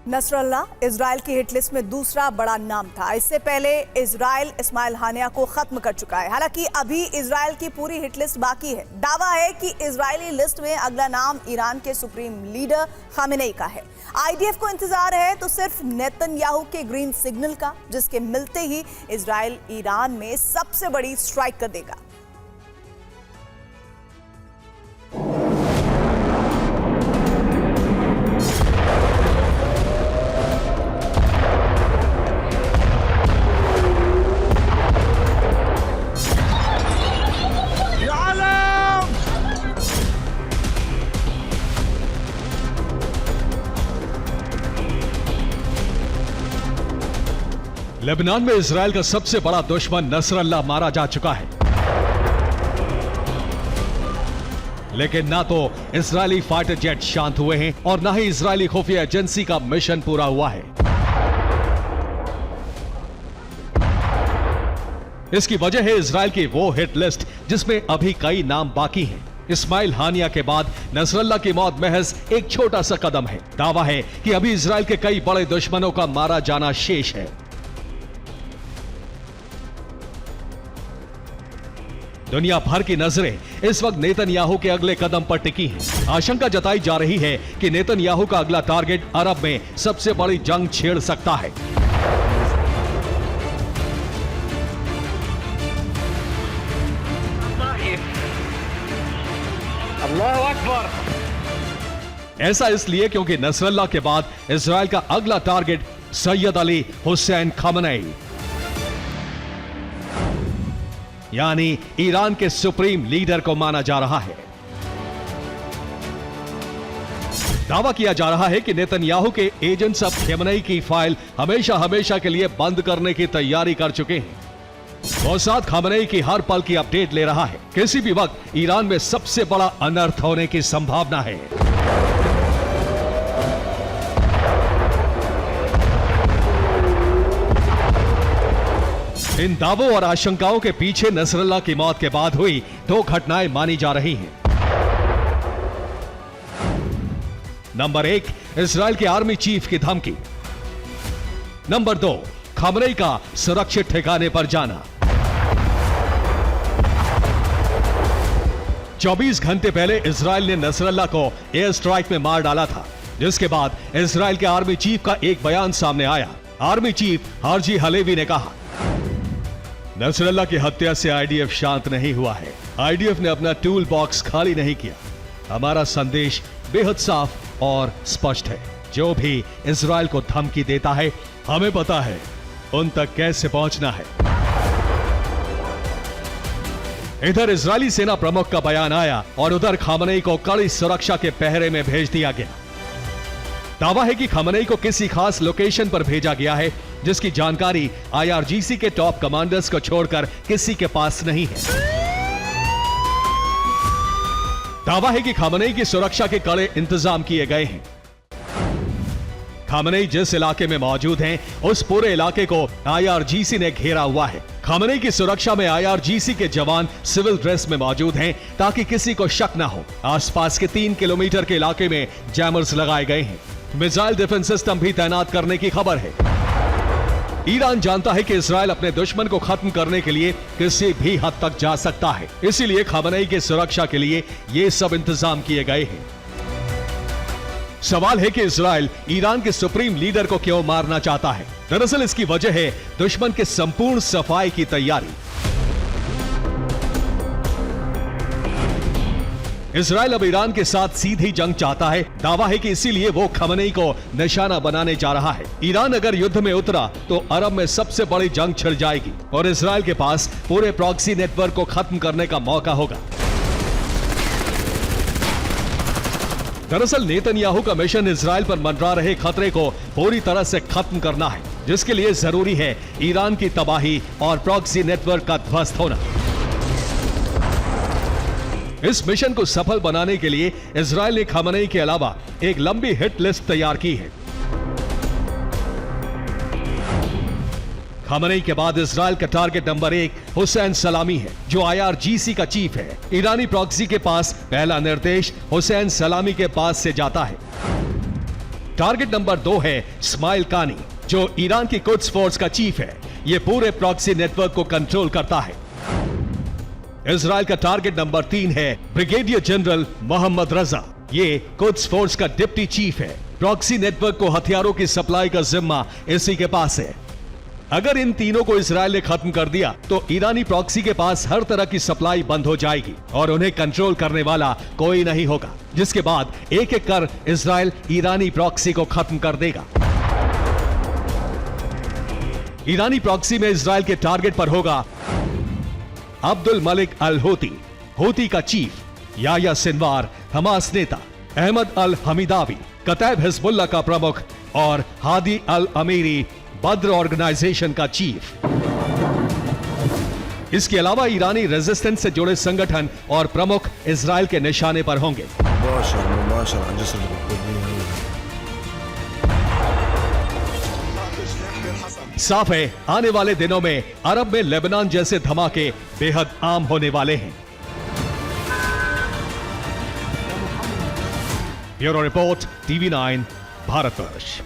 Nasrallah Israel की hit list में दूसरा बड़ा नाम था। इससे पहले इजराइल इस्माइल हानिया को खत्म कर चुका है। हालांकि अभी इजराइल की पूरी हिट लिस्ट बाकी है। दावा है कि इजरायली लिस्ट में अगला नाम ईरान के सुप्रीम लीडर खामेनेई का है। आईडीएफ को इंतजार है तो सिर्फ नेतन्याहू के ग्रीन सिग्नल का, जिसके मिलते ही इजराइल ईरान में सबसे बड़ी स्ट्राइक कर देगा। लेबनान में इजराइल का सबसे बड़ा दुश्मन नसरल्लाह मारा जा चुका है, लेकिन ना तो इजरायली फाइटर जेट शांत हुए हैं और ना ही इजरायली खुफिया एजेंसी का मिशन पूरा हुआ है। इसकी वजह है इजराइल की वो हिट लिस्ट जिसमें अभी कई नाम बाकी हैं। इस्माइल हानिया के बाद नसरल्लाह की मौत महज एक छोटा सा कदम है। दावा है कि अभी इजराइल के कई बड़े दुश्मनों का मारा जाना शेष है। दुनिया भर की नजरें इस वक्त नेतन्याहू के अगले कदम पर टिकी हैं। आशंका जताई जा रही है कि नेतन्याहू का अगला टारगेट अरब में सबसे बड़ी जंग छेड़ सकता है। अल्लाह अकबर। ऐसा इसलिए क्योंकि नसरल्लाह के बाद इजराइल का अगला टारगेट सैयद अली हुसैन खामेनेई यानी ईरान के सुप्रीम लीडर को माना जा रहा है। दावा किया जा रहा है कि नेतन्याहू के एजेंट्स अब खामेनेई की फाइल हमेशा हमेशा के लिए बंद करने की तैयारी कर चुके हैं। मोसाद खामेनेई की हर पल की अपडेट ले रहा है। किसी भी वक्त ईरान में सबसे बड़ा अनर्थ होने की संभावना है। इन दावों और आशंकाओं के पीछे नसरल्लाह की मौत के बाद हुई दो घटनाएं मानी जा रही हैं। नंबर 1, इजराइल के आर्मी चीफ की धमकी। नंबर 2, खामेनेई का सुरक्षित ठिकाने पर जाना। 24 घंटे पहले इजराइल ने नसरल्लाह को एयर स्ट्राइक में मार डाला था, जिसके बाद इजराइल के आर्मी चीफ का एक बयान सामने आया। आर्मी चीफ हार्जी हलेवी ने कहा, नसरल्लाह की हत्या से आईडीएफ शांत नहीं हुआ है। आईडीएफ ने अपना टूल बॉक्स खाली नहीं किया। हमारा संदेश बेहद साफ और स्पष्ट है। जो भी इजराइल को धमकी देता है, हमें पता है उन तक कैसे पहुंचना है। इधर इजरायली सेना प्रमुख का बयान आया और उधर खामेनेई को कड़ी सुरक्षा के पहरे में भेज दिया गया। दावा है कि खामेनेई को किसी खास लोकेशन पर भेजा गया है, जिसकी जानकारी आईआरजीसी के टॉप कमांडर्स को छोड़कर किसी के पास नहीं है। दावा है कि खामेनेई की सुरक्षा के कड़े इंतजाम किए गए हैं। खामेनेई जिस इलाके में मौजूद हैं, उस पूरे इलाके को आईआरजीसी ने घेरा हुआ है। खामेनेई की सुरक्षा में आईआरजीसी के जवान सिविल ड्रेस में मौजूद हैं, ताकि किसी को शक न हो। आसपास के 3 किलोमीटर के इलाके में जैमर्स लगाए गए हैं। मिसाइल डिफेंस सिस्टम भी तैनात करने की खबर है। ईरान जानता है कि इजराइल अपने दुश्मन को खत्म करने के लिए किसी भी हद तक जा सकता है, इसीलिए खामेनेई की सुरक्षा के लिए ये सब इंतजाम किए गए हैं। सवाल है कि इजराइल ईरान के सुप्रीम लीडर को क्यों मारना चाहता है। दरअसल इसकी वजह है दुश्मन के संपूर्ण सफाई की तैयारी। इजराइल अब ईरान के साथ सीधी जंग चाहता है। दावा है कि इसीलिए वो खामेनेई को निशाना बनाने जा रहा है। ईरान अगर युद्ध में उतरा तो अरब में सबसे बड़ी जंग छिड़ जाएगी और इजराइल के पास पूरे प्रॉक्सी नेटवर्क को खत्म करने का मौका होगा। दरअसल नेतन्याहू का मिशन इजराइल पर मंडरा रहे खतरे को पूरी तरह से खत्म करना है, जिसके लिए जरूरी है ईरान की तबाही और प्रॉक्सी नेटवर्क का ध्वस्त होना। इस मिशन को सफल बनाने के लिए इजराइल ने खामेनेई के अलावा एक लंबी हिट लिस्ट तैयार की है। खामेनेई के बाद इजराइल का टारगेट नंबर 1 हुसैन सलामी है, जो आईआरजीसी का चीफ है। ईरानी प्रॉक्सी के पास पहला निर्देश हुसैन सलामी के पास से जाता है। टारगेट नंबर 2 है इस्माइल कानी, जो ईरान की कुद्स फोर्स का चीफ है। ये पूरे प्रॉक्सी नेटवर्क को कंट्रोल करता है। इजराइल का टारगेट नंबर 3 है ब्रिगेडियर जनरल मोहम्मद रजा। ये कुद्स फोर्स का डिप्टी चीफ है। प्रॉक्सी नेटवर्क को हथियारों की सप्लाई का जिम्मा इसी के पास है। अगर इन तीनों को इजराइल ने खत्म कर दिया तो ईरानी प्रॉक्सी के पास हर तरह की सप्लाई बंद हो जाएगी और उन्हें कंट्रोल करने वाला कोई नहीं होगा, जिसके बाद एक एक कर इजराइल ईरानी प्रॉक्सी को खत्म कर देगा। ईरानी प्रॉक्सी में इजराइल के टारगेट पर होगा अब्दुल मलिक अल होती, होती का चीफ, याह्या सिनवार, हमास नेता, अहमद अल हमीदावी, कतैब हिजबुल्लाह का प्रमुख और हादी अल अमीरी, बद्र ऑर्गेनाइजेशन का चीफ। इसके अलावा ईरानी रेजिस्टेंस से जुड़े संगठन और प्रमुख इजराइल के निशाने पर होंगे। साफ है, आने वाले दिनों में अरब में लेबनान जैसे धमाके बेहद आम होने वाले हैं। Bureau report, TV9, Bharatvarsh.